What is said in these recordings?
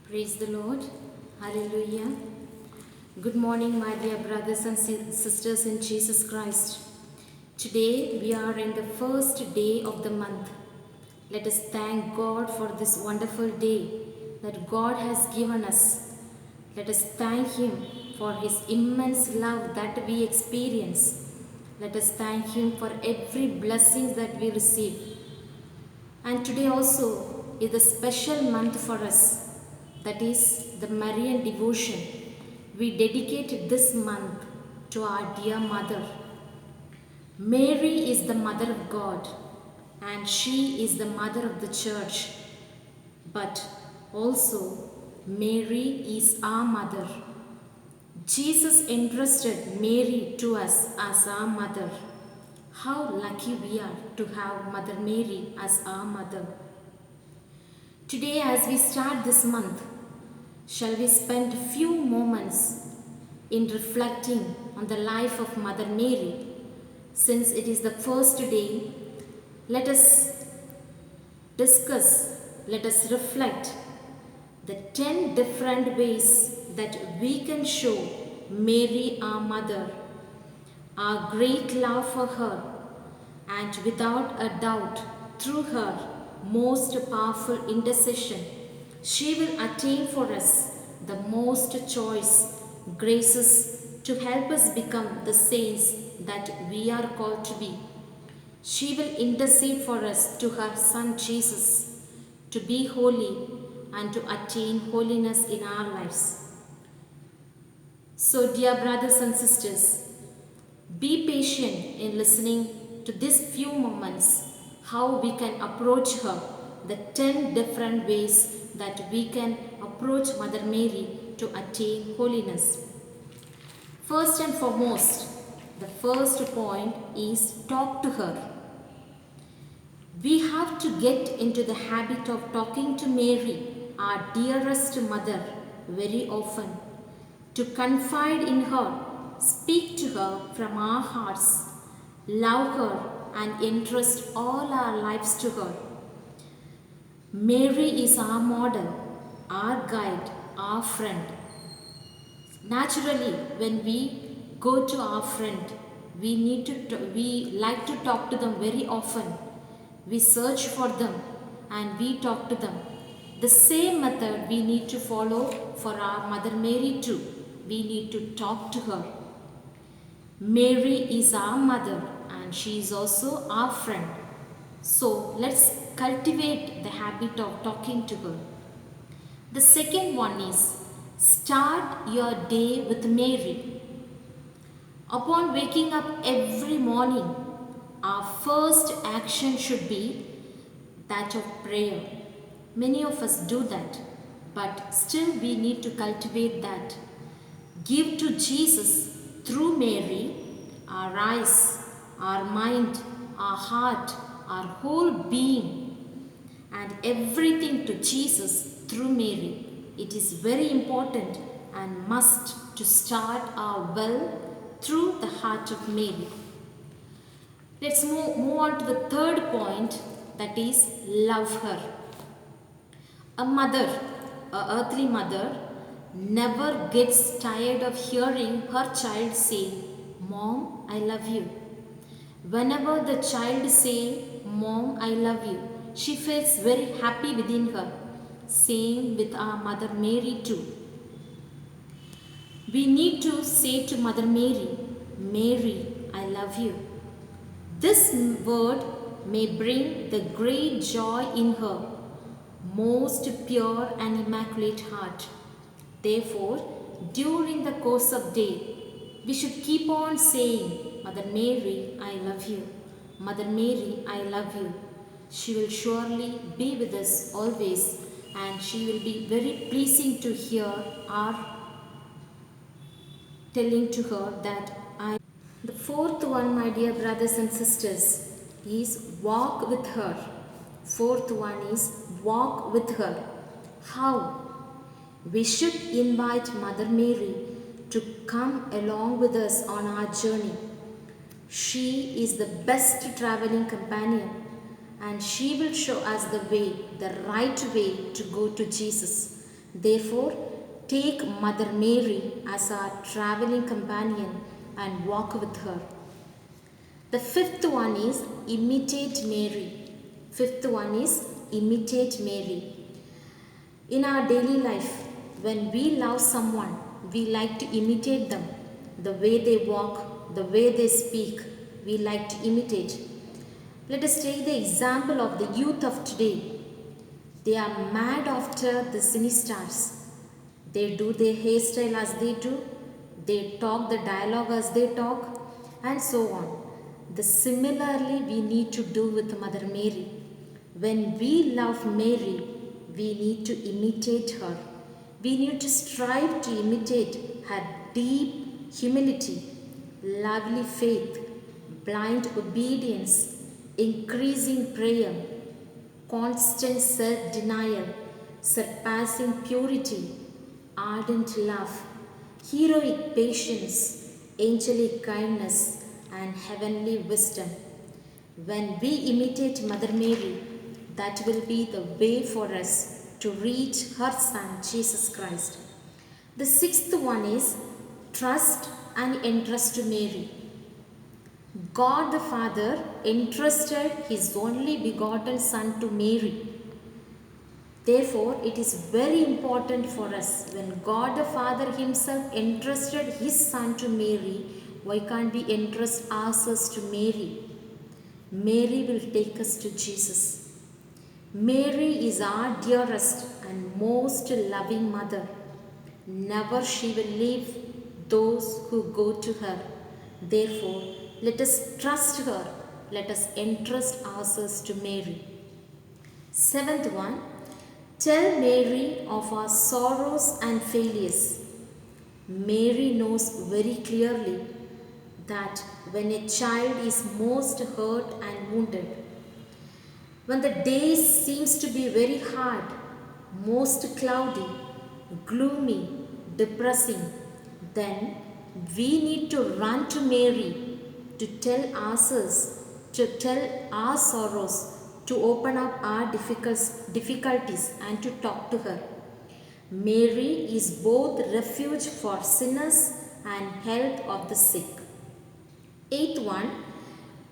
Praise the Lord. Hallelujah. Good morning, my dear brothers and sisters in Jesus Christ. Today we are in the first day of the month. Let us thank God for this wonderful day that God has given us. Let us thank Him for His immense love that we experience. Let us thank Him for every blessing that we receive. And today also is a special month for us, that is the Marian devotion. We dedicate this month to our dear mother. Mary is the mother of God and she is the mother of the church. But also Mary is our mother. Jesus entrusted Mary to us as our mother. How lucky we are to have Mother Mary as our mother. Today, as we start this month, shall we spend a few moments in reflecting on the life of Mother Mary? Since it is the first day, let us discuss, let us reflect the 10 different ways that we can show Mary our mother our great love for her, and without a doubt, through her most powerful intercession, she will attain for us the most choice graces to help us become the saints that we are called to be. She will intercede for us to her Son Jesus to be holy and to attain holiness in our lives. So, dear brothers and sisters, be patient in listening to these few moments, how we can approach her, the 10 different ways that we can approach Mother Mary to attain holiness. First and foremost, the first point is talk to her. We have to get into the habit of talking to Mary, our dearest mother, very often, to confide in her, speak to her from our hearts, love her and entrust all our lives to her. Mary is our model, our guide, our friend. Naturally, when we go to our friend, we like to talk to them very often. We search for them and we talk to them. The same method we need to follow for our Mother Mary too. We need to talk to her. Mary is our mother and she is also our friend. So let's cultivate the habit of talking to her. The second one is start your day with Mary. Upon waking up every morning, our first action should be that of prayer. Many of us do that, but still we need to cultivate that. Give to Jesus through Mary our eyes, our mind, our heart, our whole being, and everything to Jesus through Mary. It is very important and must to start our well through the heart of Mary. Let's move on to the third point, that is love her. A mother, a earthly mother, never gets tired of hearing her child say, "Mom, I love you." Whenever the child say, "Mom, I love you," she feels very happy within her. Same with our Mother Mary too. We need to say to Mother Mary, "Mary, I love you." This word may bring the great joy in her most pure and immaculate heart. Therefore, during the course of day, we should keep on saying, "Mother Mary, I love you. Mother Mary, I love you." She will surely be with us always and she will be very pleasing to hear our telling to her that I. The fourth one, my dear brothers and sisters, is walk with her. Fourth one is walk with her. How? We should invite Mother Mary to come along with us on our journey. She is the best traveling companion and she will show us the way, the right way to go to Jesus. Therefore, take Mother Mary as our traveling companion and walk with her. The fifth one is imitate Mary. Fifth one is imitate Mary. In our daily life, when we love someone, we like to imitate them. The way they walk, the way they speak, we like to imitate. Let us take the example of the youth of today. They are mad after the cine stars. They do their hairstyle as they do, they talk the dialogue as they talk, and so on. The similarly we need to do with Mother Mary. When we love Mary, we need to imitate her. We need to strive to imitate her deep humility, lovely faith, blind obedience, increasing prayer, constant self-denial, surpassing purity, ardent love, heroic patience, angelic kindness, and heavenly wisdom. When we imitate Mother Mary, that will be the way for us to reach her Son, Jesus Christ. The sixth one is trust and entrust to Mary. God the Father entrusted His only begotten Son to Mary. Therefore, it is very important for us when God the Father Himself entrusted His Son to Mary, why can't we entrust ourselves to Mary? Mary will take us to Jesus. Mary is our dearest and most loving mother. Never she will leave those who go to her. Therefore, let us trust her. Let us entrust ourselves to Mary. Seventh one, tell Mary of our sorrows and failures. Mary knows very clearly that when a child is most hurt and wounded, when the day seems to be very hard, most cloudy, gloomy, depressing, then we need to run to Mary to tell ourselves, to tell our sorrows, to open up our difficulties and to talk to her. Mary is both refuge for sinners and health of the sick. Eighth one,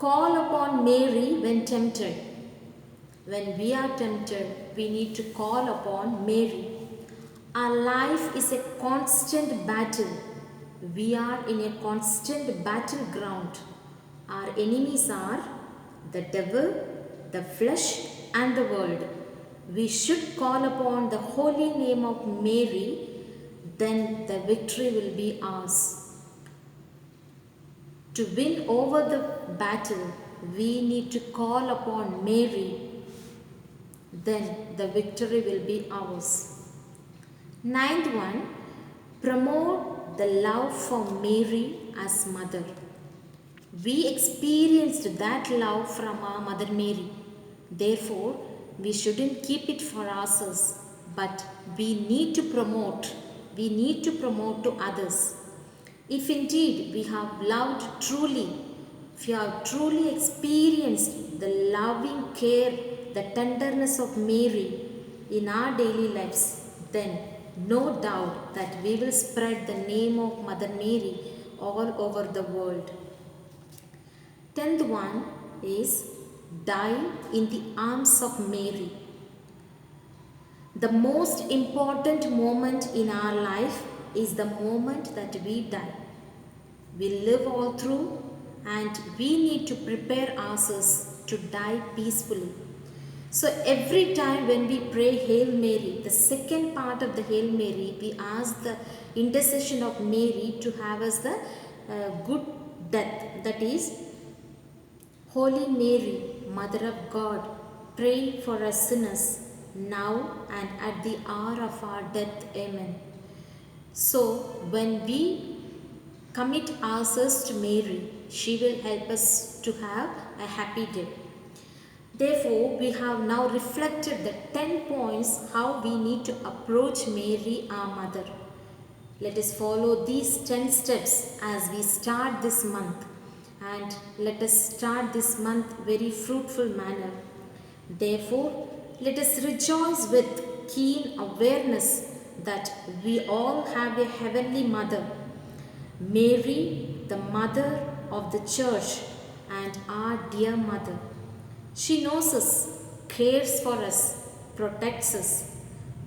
call upon Mary when tempted. When we are tempted, we need to call upon Mary. Our life is a constant battle. We are in a constant battleground. Our enemies are the devil, the flesh, and the world. We should call upon the holy name of Mary, then the victory will be ours. To win over the battle, we need to call upon Mary, then the victory will be ours. Ninth one, promote the love for Mary as mother. We experienced that love from our Mother Mary. Therefore, we shouldn't keep it for ourselves, but we need to promote. We need to promote to others. If indeed we have loved truly, if you have truly experienced the loving care, the tenderness of Mary in our daily lives, then no doubt that we will spread the name of Mother Mary all over the world. 10th one is die in the arms of Mary. The most important moment in our life is the moment that we die. We live all through and we need to prepare ourselves to die peacefully. So every time when we pray Hail Mary, the second part of the Hail Mary, we ask the intercession of Mary to have us the good death. That is, Holy Mary, Mother of God, pray for us sinners now and at the hour of our death. Amen. So when we commit ourselves to Mary, she will help us to have a happy day. Therefore, we have now reflected the 10 points how we need to approach Mary, our mother. Let us follow these 10 steps as we start this month, and let us start this month very fruitful manner. Therefore, let us rejoice with keen awareness that we all have a heavenly mother, Mary, the mother of the church and our dear mother. She knows us, cares for us, protects us,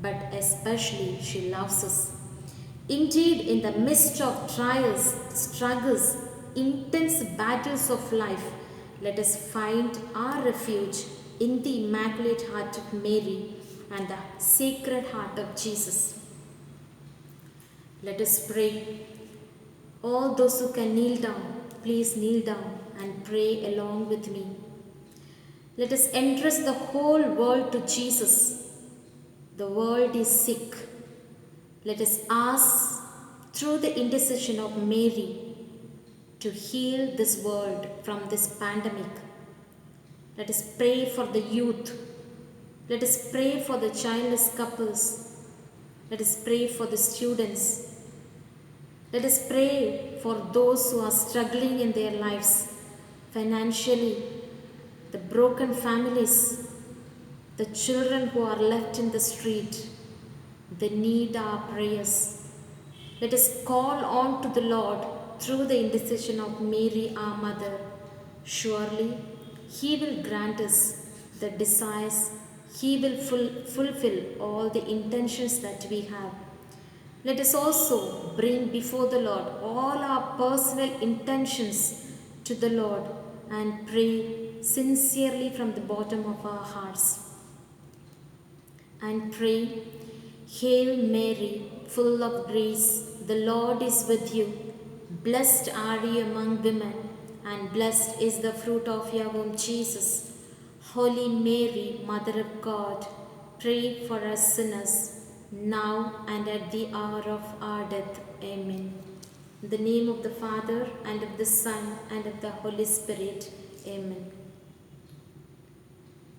but especially she loves us. Indeed, in the midst of trials, struggles, intense battles of life, let us find our refuge in the Immaculate Heart of Mary and the Sacred Heart of Jesus. Let us pray. All those who can kneel down, please kneel down and pray along with me. Let us entrust the whole world to Jesus. The world is sick. Let us ask through the intercession of Mary to heal this world from this pandemic. Let us pray for the youth. Let us pray for the childless couples. Let us pray for the students. Let us pray for those who are struggling in their lives financially, the broken families, the children who are left in the street. They need our prayers. Let us call on to the Lord through the intercession of Mary, our Mother. Surely He will grant us the desires. He will fulfill all the intentions that we have. Let us also bring before the Lord all our personal intentions to the Lord and pray sincerely from the bottom of our hearts. And pray, Hail Mary, full of grace, the Lord is with you. Blessed are you among women, and blessed is the fruit of your womb, Jesus. Holy Mary, Mother of God, pray for us sinners, now and at the hour of our death. Amen. In the name of the Father, and of the Son, and of the Holy Spirit. Amen.